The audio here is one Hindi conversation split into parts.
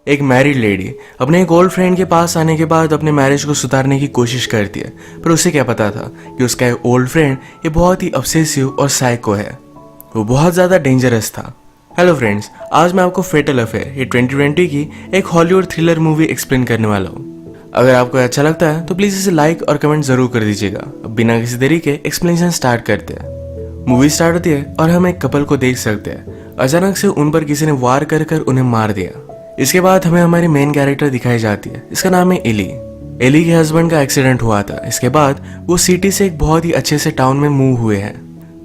एक मैरिड लेडी अपने एक ओल्ड फ्रेंड के पास आने के बाद अपने मैरिज को सुधारने की कोशिश करती है, पर उसे क्या पता था कि उसका एक ओल्ड फ्रेंड ये बहुत ही ऑब्सेसिव और साइको है। वो बहुत ज़्यादा डेंजरस था। हेलो फ्रेंड्स, आज मैं आपको फेटल अफेयर ये 2020 की एक हॉलीवुड थ्रिलर मूवी एक्सप्लेन करने वाला हूँ। अगर आपको अच्छा लगता है तो प्लीज़ इसे लाइक और कमेंट ज़रूर कर दीजिएगा। अब बिना किसी देरी के एक्सप्लेनेशन स्टार्ट करते हैं। मूवी स्टार्ट होती है और हम एक कपल को देख सकते हैं। अचानक से उन पर किसी ने वार कर कर उन्हें मार दिया। इसके बाद हमें हमारी मेन कैरेक्टर दिखाई जाती है। इसका नाम है एली। एली के हस्बैंड का एक्सीडेंट हुआ था। इसके बाद वो सिटी से एक बहुत ही अच्छे से टाउन में मूव हुए हैं।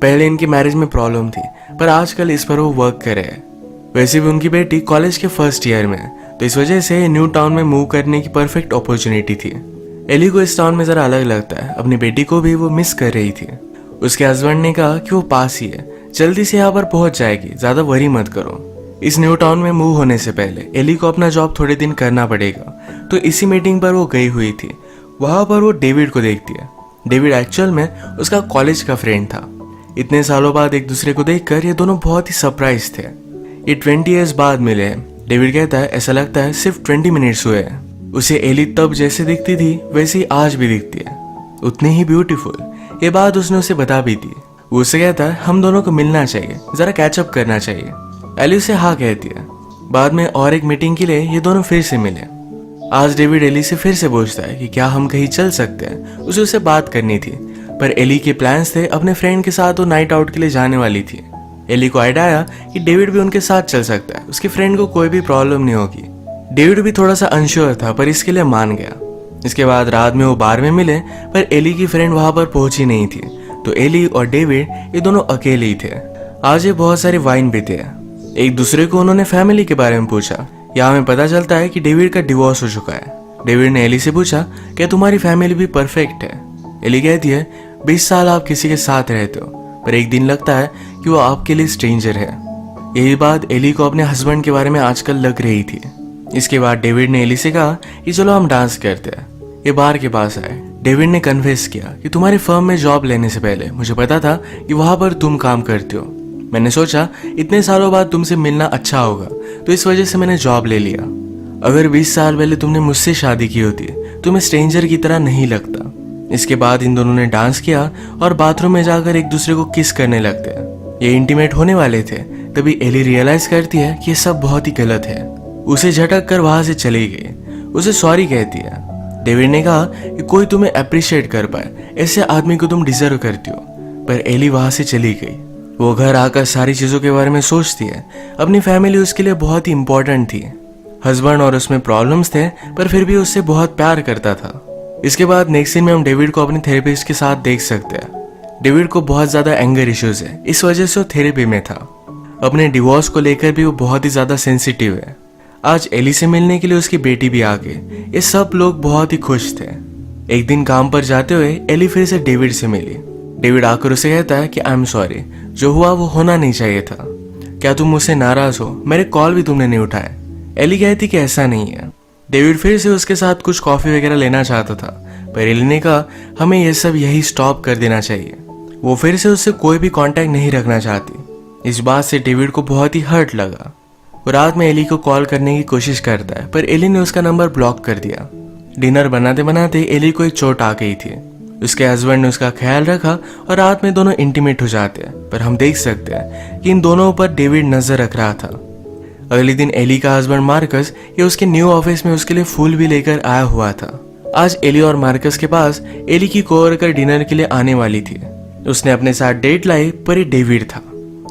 पहले इनकी मैरिज में प्रॉब्लम थी, पर आजकल इस पर वो वर्क कर रहे हैं। वैसे भी उनकी बेटी कॉलेज के फर्स्ट ईयर में, तो इस वजह से न्यू टाउन में मूव करने की परफेक्ट अपॉर्चुनिटी थी। एली को इस टाउन में जरा अलग लगता है। अपनी बेटी को भी वो मिस कर रही थी। उसके हस्बैंड ने कहा कि वो पास ही है, जल्दी से यहाँ पर पहुंच जाएगी, ज्यादा वरी मत करो। इस न्यू टाउन में मूव होने से पहले एली को अपना जॉब थोड़े दिन करना पड़ेगा, तो इसी मीटिंग पर वो गई हुई थी। वहां पर वो डेविड को देखती है। डेविड एक्चुअल में उसका कॉलेज का फ्रेंड था। इतने सालों बाद एक दूसरे को देखकर ये दोनों बहुत ही सरप्राइज थे। ये 20 ईयर्स बाद मिले हैं। डेविड कहता है ऐसा लगता है सिर्फ 20 मिनट्स हुए हैं। उसे एली तब जैसे दिखती थी वैसे ही आज भी दिखती है, उतनी ही ब्यूटीफुल। ये बात उसने उसे बता भी दी। वो उससे कहता है हम दोनों को मिलना चाहिए, जरा कैचअप करना चाहिए। एली उसे हाँ कहती है। बाद में और एक मीटिंग के लिए ये दोनों फिर से मिले। आज डेविड एली से फिर से पूछता है कि क्या हम कहीं चल सकते हैं। उसे उससे बात करनी थी, पर एली के प्लान्स थे अपने फ्रेंड के साथ वो नाइट आउट के लिए जाने वाली थी। एली को आइडिया आया कि डेविड भी उनके साथ चल सकता है, उसके फ्रेंड को कोई भी प्रॉब्लम नहीं होगी। डेविड भी थोड़ा सा अनश्योर था, पर इसके लिए मान गया। इसके बाद रात में वो बार में मिले, पर एली की फ्रेंड वहां पर पहुंची नहीं थी, तो एली और डेविड ये दोनों अकेले ही थे। आज ये बहुत सारे वाइन पीते हैं। एक दूसरे को उन्होंने फैमिली के बारे में पूछा। यहाँ हमें पता चलता है कि डेविड का डिवोर्स हो चुका है। डेविड ने एली से पूछा क्या तुम्हारी फैमिली भी परफेक्ट है। एली कहती है 20 साल आप किसी के साथ रहते हो, पर एक दिन लगता है कि वो आपके लिए स्ट्रेंजर है। यही बात एली को अपने हस्बैंड के बारे में आजकल लग रही थी। इसके बाद डेविड ने एली से कहा कि चलो हम डांस करते हैं। ये बार के पास आए। डेविड ने कन्फेस किया कि तुम्हारी फर्म में जॉब लेने से पहले मुझे पता था कि वहां पर तुम काम करते हो। मैंने सोचा इतने सालों बाद तुमसे मिलना अच्छा होगा, तो इस वजह से मैंने जॉब ले लिया। अगर 20 साल पहले तुमने मुझसे शादी की होती तो मैं स्ट्रेंजर की तरह नहीं लगता। इसके बाद इन दोनों ने डांस किया और बाथरूम में जाकर एक दूसरे को किस करने लगते हैं। ये इंटीमेट होने वाले थे, तभी एली रियलाइज करती है कि ये सब बहुत ही गलत है। उसे झटक कर वहां से चली गई। उसे सॉरी कहती है। डेविड ने कहा कि कोई तुम्हें अप्रिशिएट कर पाए, ऐसे आदमी को तुम डिजर्व करती हो, पर एली वहां से चली गई। वो घर आकर सारी चीजों के बारे में सोचती है। अपनी फैमिली उसके लिए बहुत ही इंपॉर्टेंट थी। हस्बैंड और उसमें प्रॉब्लम्स थे, पर फिर भी उससे बहुत प्यार करता था। इसके बाद नेक्स्ट सीन में हम डेविड को अपने थेरेपिस्ट के साथ देख सकते हैं। डेविड को बहुत ज्यादा एंगर इश्यूज है, इस वजह से वो थेरेपी में था। अपने डिवोर्स को लेकर भी वो बहुत ही ज्यादा सेंसिटिव है। आज एली से मिलने के लिए उसकी बेटी भी आ गई। ये सब लोग बहुत ही खुश थे। एक दिन काम पर जाते हुए एली फिर से डेविड से मिली। डेविड आकर उसे कहता है कि आई एम सॉरी, जो हुआ वो होना नहीं चाहिए था। क्या तुम मुझसे नाराज हो? मेरे कॉल भी तुमने नहीं उठाए। एली कहती कि ऐसा नहीं है। डेविड फिर से उसके साथ कुछ कॉफी वगैरह लेना चाहता था, पर एली ने कहा हमें यह सब यही स्टॉप कर देना चाहिए। वो फिर से उससे कोई भी कांटेक्ट नहीं रखना चाहती। इस बात से डेविड को बहुत ही हर्ट लगा। वो रात में एली को कॉल करने की कोशिश करता है, पर एली ने उसका नंबर ब्लॉक कर दिया। डिनर बनाते बनाते एली को एक चोट आ गई थी। उसके हस्बैंड ने उसका ख्याल रखा और रात में दोनों इंटीमेट हो जाते हैं, पर हम देख सकते हैं कि इन दोनों पर डेविड नजर रख रहा था। अगले दिन एली का हस्बैंड मार्कस ये उसके न्यू ऑफिस में उसके लिए फूल भी लेकर आया हुआ था। आज एली और मार्कस के पास एली की कोवर्कर डिनर के लिए आने वाली थी। उसने अपने साथ डेट लाई, पर ये डेविड था।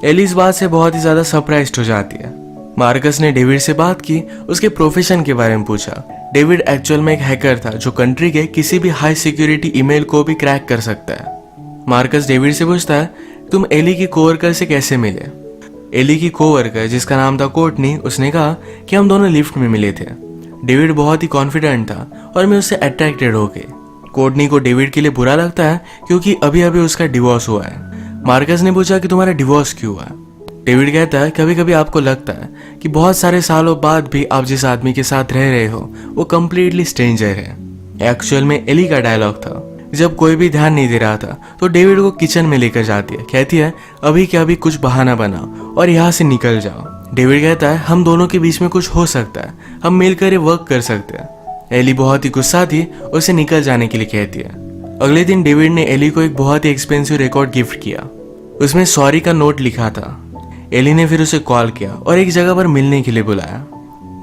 एली इस बात से बहुत ही ज्यादा सरप्राइज्ड हो जाती है। मार्कस ने डेविड से बात की, उसके प्रोफेशन के बारे में पूछा। डेविड एक्चुअल में एक हैकर था जो कंट्री के किसी भी हाई सिक्योरिटी ईमेल को भी क्रैक कर सकता है। मार्कस डेविड से पूछता है तुम एली की कोवर्कर से कैसे मिले? एली की कोवर्कर जिसका नाम था कोर्टनी, उसने कहा कि हम दोनों लिफ्ट में मिले थे। डेविड बहुत ही कॉन्फिडेंट था और मैं उससे अट्रैक्टेड हो गई। कोर्टनी को डेविड के लिए बुरा लगता है क्योंकि अभी अभी उसका डिवोर्स हुआ है। मार्कस ने पूछा कि तुम्हारा डिवोर्स क्यों हुआ? डेविड कहता है कभी कभी आपको लगता है कि बहुत सारे सालों बाद भी आप जिस आदमी के साथ रह रहे हो वो कम्प्लीटली स्ट्रेंजर है। एक्चुअल में एली का डायलॉग था। जब कोई भी ध्यान नहीं दे रहा था तो डेविड को किचन में लेकर जाती है। कहती है अभी के अभी कुछ बहाना बनाओ और यहाँ से निकल जाओ। डेविड कहता है हम दोनों के बीच में कुछ हो सकता है, हम मिलकर ये वर्क कर सकते हैं। एली बहुत ही गुस्सा थी और उसे निकल जाने के लिए कहती है। अगले दिन डेविड ने एली को एक बहुत ही एक्सपेंसिव रिकॉर्ड गिफ्ट किया। उसमें सॉरी का नोट लिखा था। एली ने फिर उसे कॉल किया और एक जगह पर मिलने के लिए बुलाया।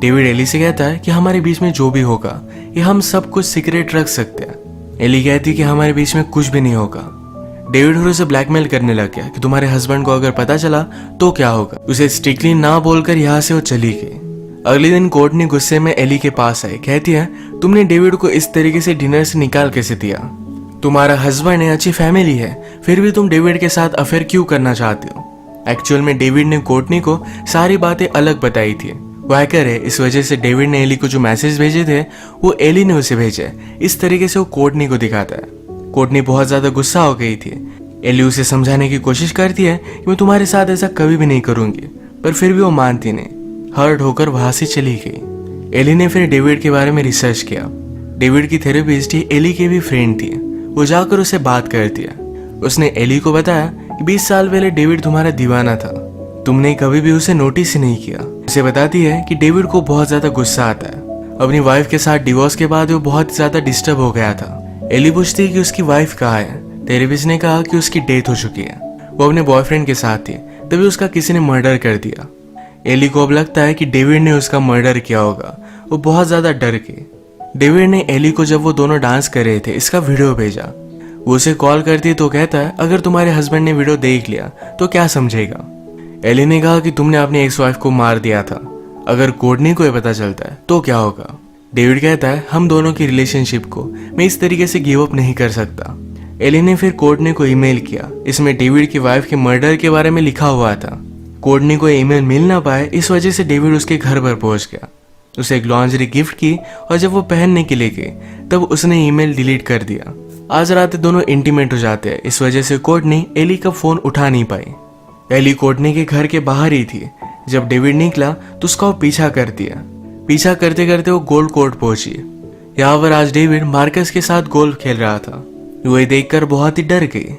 डेविड एली से कहता है कि हमारे बीच में जो भी होगा ये हम सब कुछ सीक्रेट रख सकते हैं। एली कहती है कि हमारे बीच में कुछ भी नहीं होगा। डेविड फिर उसे ब्लैकमेल करने लग गया कि तुम्हारे हस्बैंड को अगर पता चला तो क्या होगा। उसे स्ट्रिक्टली ना बोलकर यहाँ से वो चली गई। अगले दिन कोर्टनी गुस्से में एली के पास आई। कहती है तुमने डेविड को इस तरीके से डिनर से निकाल कैसे दिया? तुम्हारा हस्बैंड है, अच्छी फैमिली है, फिर भी तुम डेविड के साथ अफेयर क्यों करना चाहते हो? एक्चुअल में डेविड ने कोर्टनी को सारी बातें अलग बताई थी। वो हैकर है, इस वजह से डेविड ने एली को जो मैसेज भेजे थे वो एली ने उसे भेजे। इस तरीके से वो कोर्टनी को दिखाता है। कोर्टनी बहुत ज्यादा गुस्सा हो गई थी। एली उसे समझाने की कोशिश करती है कि मैं तुम्हारे साथ ऐसा कभी भी नहीं करूंगी, पर फिर भी वो मानती नहीं। हर्ट होकर वहां से चली गई। एली ने फिर डेविड के बारे में रिसर्च किया। डेविड की थेरेपिस्ट ही एली की भी फ्रेंड थी। वो जाकर उसे बात करती है। उसने एली को बताया कि 20 साल पहले डेविड तुम्हारा दीवाना था, तुमने कभी भी उसे नोटिस ही नहीं किया। उसे बताती है कि डेविड को बहुत ज्यादा गुस्सा आता है। अपनी वाइफ के साथ डिवोर्स के बाद वो बहुत ज्यादा डिस्टर्ब हो गया था। एली पूछती है कि उसकी वाइफ कहाँ है। थेरेपिस्ट ने कहा कि उसकी डेथ हो चुकी है, वो अपने बॉयफ्रेंड के साथ थी, तभी उसका किसी ने मर्डर कर दिया। एली को अब लगता है कि डेविड ने उसका मर्डर किया होगा। वो बहुत ज्यादा डर गई। डेविड ने एली को जब वो दोनों डांस कर रहे थे इसका वीडियो भेजा। वो उसे कॉल करती तो कहता है अगर तुम्हारे हस्बैंड ने वीडियो देख लिया तो क्या समझेगा? एली ने कहा कि तुमने अपनी एक्स वाइफ को मार दिया था, अगर कोर्टनी को ये पता चलता है तो क्या होगा? डेविड कहता है हम दोनों की रिलेशनशिप को मैं इस तरीके से गिव अप नहीं कर सकता। एली ने फिर कोर्टनी को ईमेल किया। इसमें डेविड की वाइफ के मर्डर के बारे में लिखा हुआ था। कोर्टनी को ईमेल मिल ना पाए इस वजह से डेविड उसके घर पर पहुंच गया। उसे एक लॉन्जरी गिफ्ट की और जब वो पहनने के लिए गई तब उसने ईमेल डिलीट कर दिया। आज रात दोनों इंटीमेट हो जाते हैं। इस वजह से कोर्टनी एली का फोन उठा नहीं पाई। एली कोर्टनी के घर के बाहर ही थी। जब डेविड निकला तो उसका वो पीछा कर दिया। पीछा करते करते वो गोल्ड कोर्ट पहुंची। यहाँ पर आज डेविड मार्कस के साथ गोल्फ खेल रहा था। वो ये देखकर बहुत ही डर गई।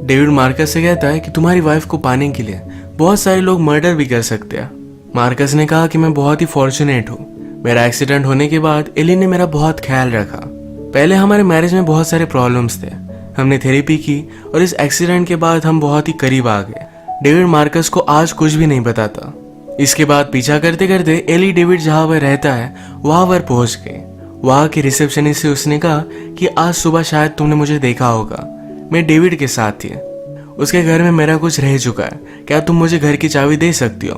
डेविड मार्कस से कहता है कि तुम्हारी वाइफ को पाने के लिए बहुत सारे लोग मर्डर भी कर सकते हैं। मार्कस ने कहा कि मैं बहुत ही फॉर्चुनेट हूँ। मेरा एक्सीडेंट होने के बाद एली ने मेरा बहुत ख्याल रखा। पहले हमारे मैरिज में बहुत सारे प्रॉब्लम्स थे, हमने थेरेपी की और इस एक्सीडेंट के बाद हम बहुत ही करीब आ गए। डेविड मार्कस को आज कुछ भी नहीं बताता। इसके बाद पीछा करते करते एली डेविड जहाँ पर रहता है वहां पर पहुंच गई। वहां के रिसेप्शनिस्ट से उसने कहा कि आज सुबह शायद तुमने मुझे देखा होगा, मैं डेविड के साथ थी। उसके घर में मेरा कुछ रह चुका है, क्या तुम मुझे घर की चाबी दे सकती हो?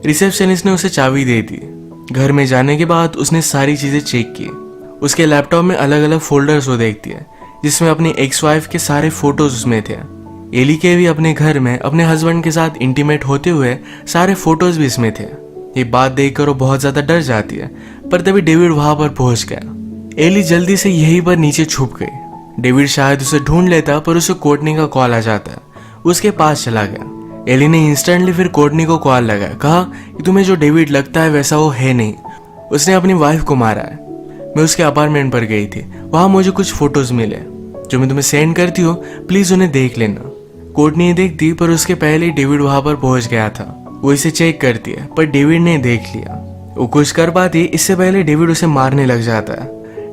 रिसेप्शनिस्ट ने उसे चाबी दे दी। घर में जाने के बाद उसने सारी चीजें चेक की। उसके लैपटॉप में अलग अलग फोल्डर्स वो देखती है जिसमें अपनी एक्स वाइफ के सारे फोटोज उसमें थे। एली के भी अपने घर में अपने हस्बैंड के साथ इंटीमेट होते हुए सारे फोटोज भी इसमें थे। ये बात देखकर वो बहुत ज्यादा डर जाती है, पर तभी डेविड वहां पर पहुंच गया। एली जल्दी से यहीं पर नीचे छुप गई। डेविड शायद उसे ढूंढ लेता पर उसे कोर्टनी का कॉल आ जाता। उसके पास चला गया। एली ने इंस्टेंटली फिर कोर्टनी को कॉल लगाया। कहा कि तुम्हें जो डेविड लगता है वैसा वो है नहीं, उसने अपनी वाइफ को मारा है। मैं उसके अपार्टमेंट पर गई थी, वहां मुझे कुछ फोटोज मिले जो मैं तुम्हें सेंड करती हूँ, प्लीज उन्हें देख लेना। कोर्टनी देखती पर उसके पहले ही डेविड वहां पर पहुंच गया था। वो इसे चेक करती है पर डेविड ने देख लिया। वो कुछ कर पाती इससे पहले डेविड उसे मारने लग जाता है।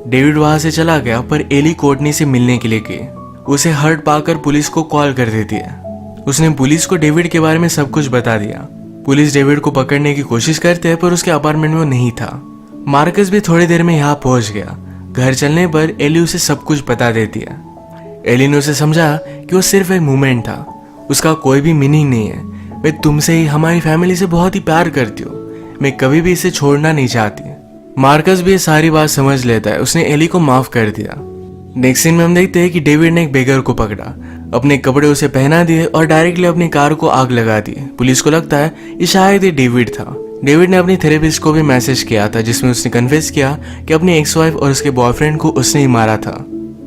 डेविड वहां से चला गया पर एली कोर्टनी से मिलने के लिए गई। उसे हर्ट पाकर पुलिस को कॉल कर देती है। उसने पुलिस को डेविड के बारे में सब कुछ बता दिया। पुलिस डेविड को पकड़ने की कोशिश करते हैं पर उसके अपार्टमेंट में वो नहीं था। मार्कस भी थोड़ी देर में यहाँ पहुंच गया। घर चलने पर एली उसे सब कुछ बता देती है। एली ने उसे समझा कि वो सिर्फ एक मोमेंट था, उसका कोई भी मीनिंग नहीं है। मैं तुमसे ही, हमारी फैमिली से बहुत ही प्यार करती हूँ, मैं कभी भी इसे छोड़ना नहीं चाहती। मार्कस भी ये सारी बात समझ लेता है। उसने एली को माफ कर दिया। नेक्स्ट सीन में हम देखते हैं कि डेविड ने एक बेगर को पकड़ा, अपने कपड़े उसे पहना दिए और डायरेक्टली अपनी कार को आग लगा दी। पुलिस को लगता है ये शायद ये डेविड था। डेविड ने अपनी थेरेपिस्ट को भी मैसेज किया था जिसमें उसने कन्फेस किया कि अपनी एक्स वाइफ और उसके बॉयफ्रेंड को उसने ही मारा था।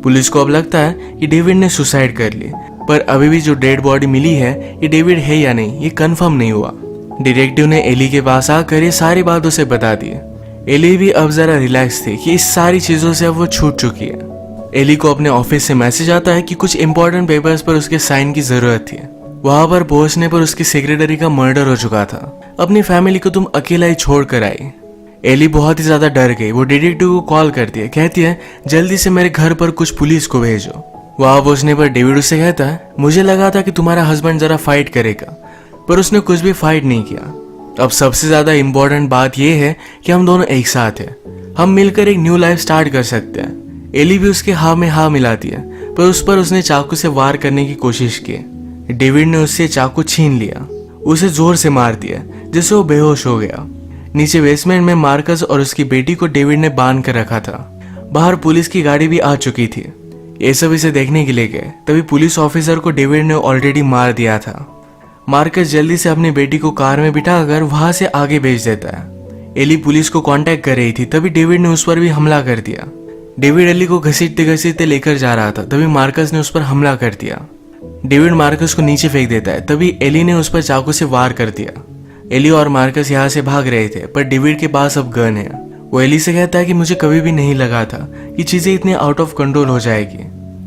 पुलिस को अब लगता है कि डेविड ने सुसाइड कर ली, पर अभी भी जो डेड बॉडी मिली है ये डेविड है या नहीं ये कंफर्म नहीं हुआ। डिटेक्टिव ने एली के पास आकर ये सारी बात उसे बता दी। एली भी अब जरा रिलैक्स थी कि इस सारी चीजों से अब वो छूट चुकी है। एली को अपने ऑफिस से मैसेज आता है कि कुछ इंपॉर्टेंट पेपर्स पर उसके साइन की जरूरत थी। वहां पर पहुंचने पर उसकी सेक्रेटरी का मर्डर हो चुका था। अपनी फैमिली को तुम अकेला ही छोड़ कर आई। एली बहुत ही ज्यादा डर गई। वो डिटेक्टिव को कॉल करती है, कहती है जल्दी से मेरे घर पर कुछ पुलिस को भेजो। वहां पहुंचने पर डेविड उससे कहता है मुझे लगा था कि तुम्हारा हस्बैंड जरा फाइट करेगा, पर उसने कुछ भी फाइट नहीं किया। अब सबसे ज्यादा इम्पोर्टेंट बात यह है कि हम दोनों एक साथ हैं, हम मिलकर एक न्यू लाइफ स्टार्ट कर सकते हैं। एली भी उसके हाँ में हाँ मिलाती है, पर उस पर उसने चाकू से वार करने की कोशिश की। डेविड ने उससे चाकू छीन लिया, उसे जोर से मार दिया जिससे वो बेहोश हो गया। नीचे बेसमेंट में मार्कस और उसकी बेटी को डेविड ने बांध कर रखा था। बाहर पुलिस की गाड़ी भी आ चुकी थी। ये सब इसे देखने के लिए गए, तभी पुलिस ऑफिसर को डेविड ने ऑलरेडी मार दिया था। मार्कस जल्दी से अपनी बेटी को कार में बिठाकर वहां से आगे भेज देता है। एली पुलिस को कांटेक्ट कर रही थी, तभी डेविड ने उस पर भी हमला कर दिया। डेविड एली को घसीटते घसीटते लेकर जा रहा था, तभी मार्कस ने उस पर हमला कर दिया। डेविड मार्कस को नीचे फेंक देता है, तभी एली ने उस पर चाकू से वार कर दिया। एली और मार्कस यहाँ से भाग रहे थे, पर डेविड के पास अब गन है। वो एली से कहता है कि मुझे कभी भी नहीं लगा था कि चीजें इतनी आउट ऑफ कंट्रोल हो जाएगी,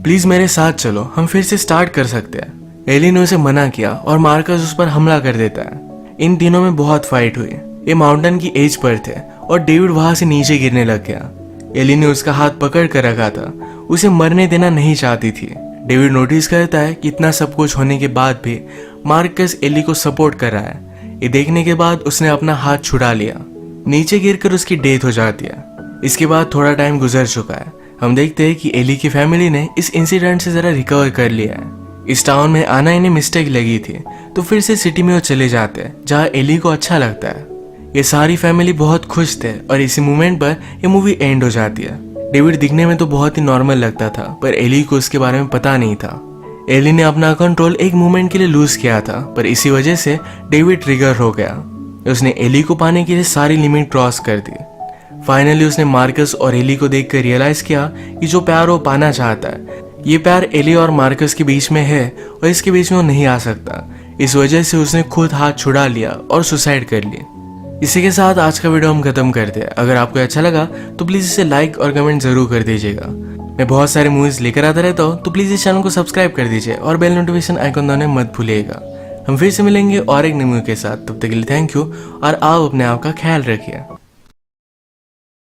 प्लीज मेरे साथ चलो, हम फिर से स्टार्ट कर सकते हैं। एली ने उसे मना किया और मार्कस उस पर हमला कर देता है। इन तीनों में बहुत फाइट हुई। ये माउंटेन की एज पर थे और डेविड वहां से नीचे गिरने लग गया। एली ने उसका हाथ पकड़ कर रखा था, उसे मरने देना नहीं चाहती थी। डेविड नोटिस करता है कि इतना सब कुछ होने के बाद भी मार्कस एली को सपोर्ट कर रहा है। ये देखने के बाद उसने अपना हाथ छुड़ा लिया। नीचे गिरकर उसकी डेथ हो जाती है। इसके बाद थोड़ा टाइम गुजर चुका है। हम देखते हैं कि एली की फैमिली ने इस इंसिडेंट से जरा रिकवर कर लिया है। इस टाउन में आना इन्हें मिस्टेक लगी थी, तो फिर से सिटी में वो चले जाते हैं जहाँ एली को अच्छा लगता है। ये सारी फैमिली बहुत खुश थे और इसी मोमेंट पर ये मूवी एंड हो जाती है। डेविड दिखने में तो बहुत ही नॉर्मल लगता था, पर एली को उसके बारे में पता नहीं था। एली ने अपना कंट्रोल एक मोमेंट के लिए लूज किया था, पर इसी वजह से डेविड ट्रिगर हो गया। उसने एली को पाने के लिए सारी लिमिट क्रॉस कर दी। फाइनली उसने मार्कस और एली को देखकर रियलाइज किया कि जो प्यार वो पाना चाहता है, ये प्यार एली और मार्कस के बीच में है और इसके बीच में वो नहीं आ सकता। इस वजह से उसने खुद हाथ छुड़ा लिया और सुसाइड कर ली। इसी के साथ आज का वीडियो हम खत्म करते हैं। अगर आपको अच्छा लगा तो प्लीज इसे लाइक और कमेंट जरूर कर दीजिएगा। मैं बहुत सारे मूवीज लेकर आता रहता हूँ, तो प्लीज इस चैनल को सब्सक्राइब कर दीजिए और बेल नोटिफिकेशन आइकन दबाना मत भूलिएगा। हम फिर से मिलेंगे और एक नई मूवी के साथ। तब तक के लिए थैंक यू और आप अपने आप का ख्याल रखिए।